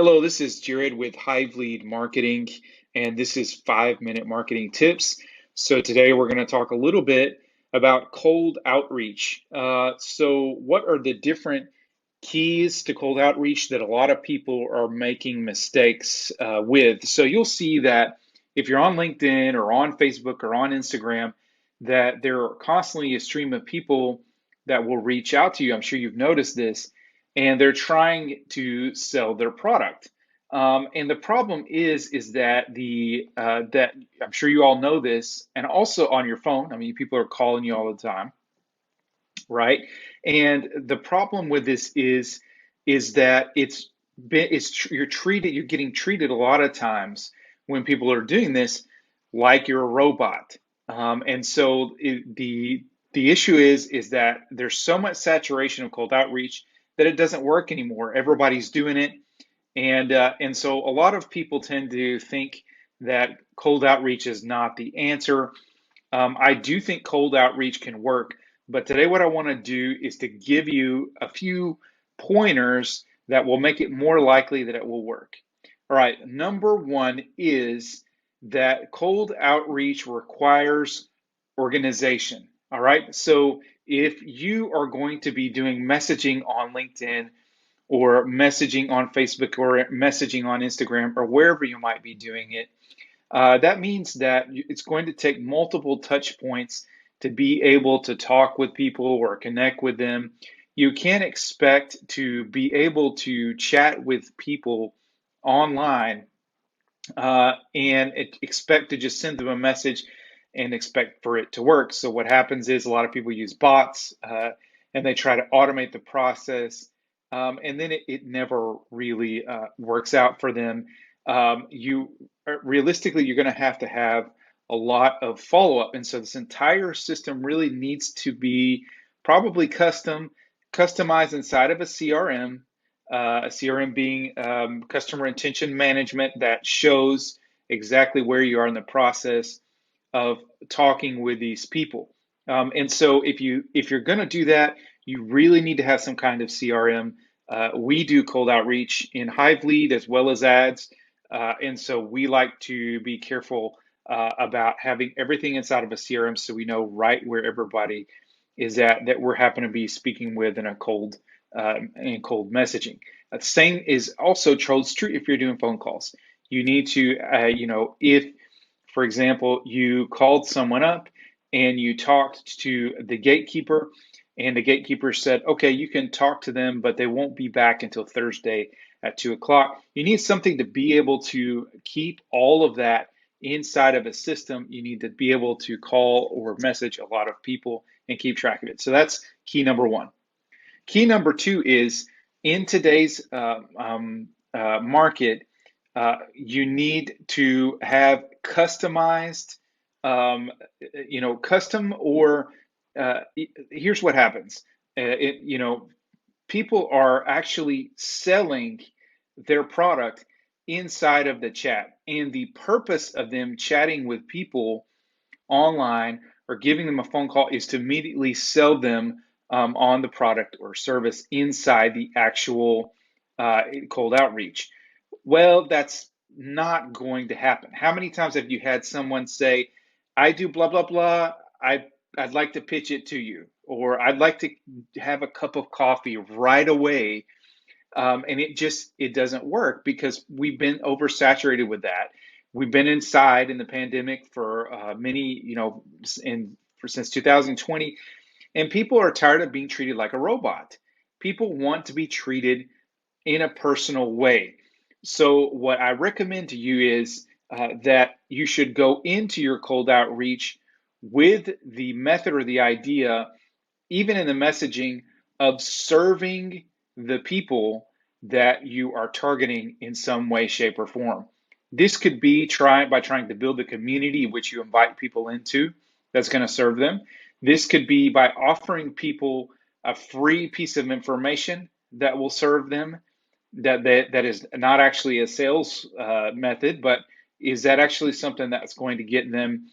Hello, this is Jared with Hive Lead Marketing, and this is 5 Minute Marketing Tips. So, today we're going to talk a little bit about cold outreach. What are the different keys to cold outreach that a lot of people are making mistakes with? So, you'll see that if you're on LinkedIn or on Facebook or on Instagram, that there are constantly a stream of people that will reach out to you. I'm sure you've noticed this, and they're trying to sell their product. And the problem is that that I'm sure you all know this, and also on your phone. I mean, people are calling you all the time, right? And the problem with this is that you're getting treated a lot of times when people are doing this like you're a robot. The issue is that there's so much saturation of cold outreach that it doesn't work anymore. Everybody's doing it, and so a lot of people tend to think that cold outreach is not the answer. I do think cold outreach can work, but today what I want to do is to give you a few pointers that will make it more likely that it will work. All right, number one is that cold outreach requires organization. All right, so if you are going to be doing messaging on LinkedIn or messaging on Facebook or messaging on Instagram or wherever you might be doing it, that means that it's going to take multiple touch points to be able to talk with people or connect with them. You can't expect to be able to chat with people online and expect to just send them a message and expect for it to work. So what happens is a lot of people use bots and they try to automate the process, and then it never really works out for them. You realistically, you're going to have a lot of follow up, and so this entire system really needs to be probably customized inside of a CRM. A CRM being customer intention management that shows exactly where you are in the process of talking with these people. And so if you're going to do that, you really need to have some kind of CRM. We do cold outreach in Hive Lead as well as ads, and so we like to be careful about having everything inside of a CRM so we know right where everybody is at that we're happen to be speaking with in cold messaging. The same is also true if you're doing phone calls. You need to, if, for example, you called someone up and you talked to the gatekeeper, and the gatekeeper said, okay, you can talk to them, but they won't be back until Thursday at 2 o'clock. You need something to be able to keep all of that inside of a system. You need to be able to call or message a lot of people and keep track of it. So that's key number one. Key number two is in today's market, you need to have customized, custom or here's what happens. People are actually selling their product inside of the chat, and the purpose of them chatting with people online or giving them a phone call is to immediately sell them on the product or service inside the actual cold outreach. Well, that's not going to happen. How many times have you had someone say, I do blah, blah, blah. I'd like to pitch it to you, or I'd like to have a cup of coffee right away. And it doesn't work because we've been oversaturated with that. We've been inside in the pandemic for since 2020, and people are tired of being treated like a robot. People want to be treated in a personal way. So what I recommend to you is that you should go into your cold outreach with the method or the idea, even in the messaging, of serving the people that you are targeting in some way, shape, or form. This could be by trying to build a community in which you invite people into that's going to serve them. This could be by offering people a free piece of information that will serve them. That is not actually a sales method, but is that actually something that's going to get them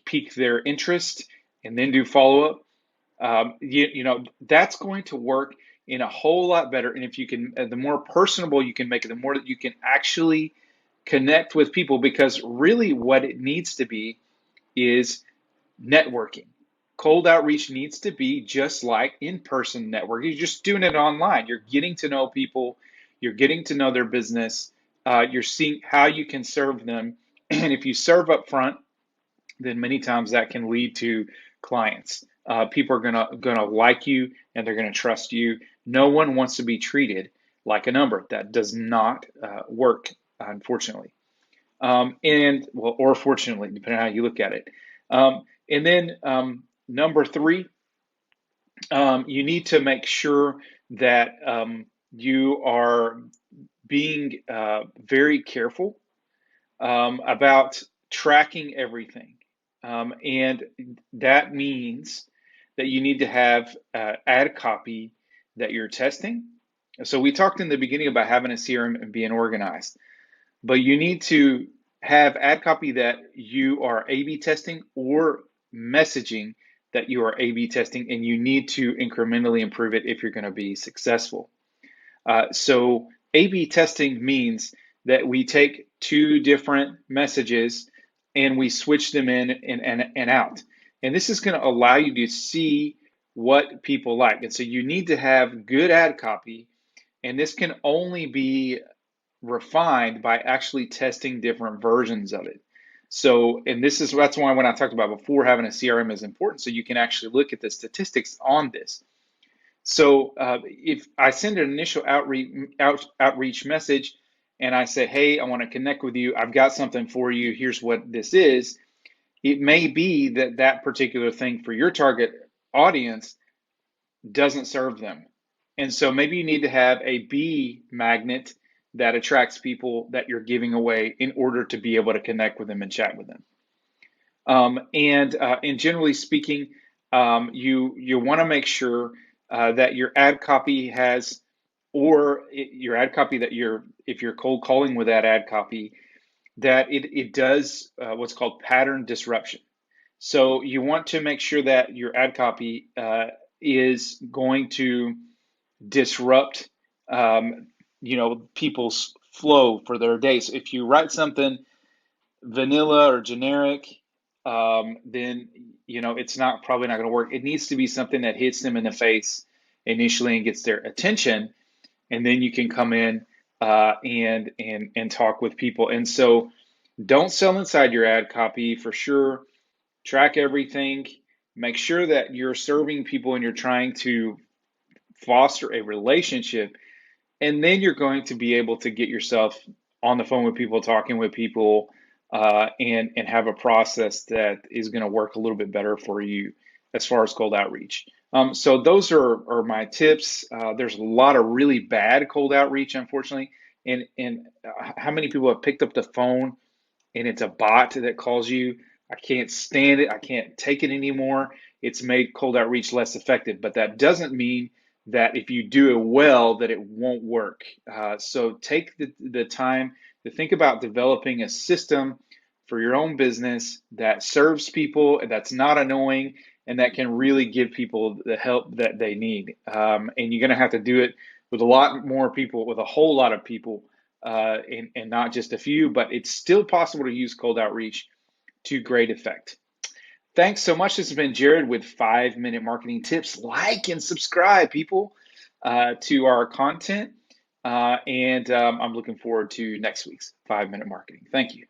pique their interest and then do follow up? That's going to work in a whole lot better. And if you can, the more personable you can make it, the more that you can actually connect with people, because really what it needs to be is networking. Cold outreach needs to be just like in-person networking. You're just doing it online. You're getting to know people. You're getting to know their business. You're seeing how you can serve them. And if you serve up front, then many times that can lead to clients. People are gonna like you, and they're gonna trust you. No one wants to be treated like a number. That does not work, unfortunately. And well, or fortunately, depending on how you look at it. And then number three, you need to make sure that you are being very careful about tracking everything. And that means that you need to have ad copy that you're testing. So we talked in the beginning about having a CRM and being organized, but you need to have ad copy that you are A/B testing, or messaging that you are A/B testing, and you need to incrementally improve it if you're going to be successful. So A/B testing means that we take two different messages and we switch them in and out. And this is going to allow you to see what people like. And so you need to have good ad copy, and this can only be refined by actually testing different versions of it. So, and that's why when I talked about before, having a CRM is important, so you can actually look at the statistics on this. So if I send an initial outreach message and I say, hey, I want to connect with you, I've got something for you, here's what this is, it may be that that particular thing for your target audience doesn't serve them. And so maybe you need to have a B magnet that attracts people that you're giving away in order to be able to connect with them and chat with them. And generally speaking, you want to make sure that your ad copy has, your ad copy that if you're cold calling with that ad copy, that it does what's called pattern disruption. So you want to make sure that your ad copy is going to disrupt, people's flow for their day. So if you write something vanilla or generic, then it's probably not going to work. It needs to be something that hits them in the face initially and gets their attention, and then you can come in and talk with people. And so, don't sell inside your ad copy for sure. Track everything. Make sure that you're serving people and you're trying to foster a relationship, and then you're going to be able to get yourself on the phone with people, talking with people, and have a process that is going to work a little bit better for you as far as cold outreach. So those are my tips. There's a lot of really bad cold outreach, unfortunately, and how many people have picked up the phone and it's a bot that calls you? I can't stand it. I can't take it anymore. It's made cold outreach less effective, but that doesn't mean that if you do it well, that it won't work. So take the time to think about developing a system for your own business that serves people, that's not annoying, and that can really give people the help that they need. And you're going to have to do it with a lot more people, with a whole lot of people, and not just a few, but it's still possible to use cold outreach to great effect. Thanks so much. This has been Jared with 5-Minute Marketing Tips. Like and subscribe, people, to our content. And I'm looking forward to next week's 5-Minute Marketing. Thank you.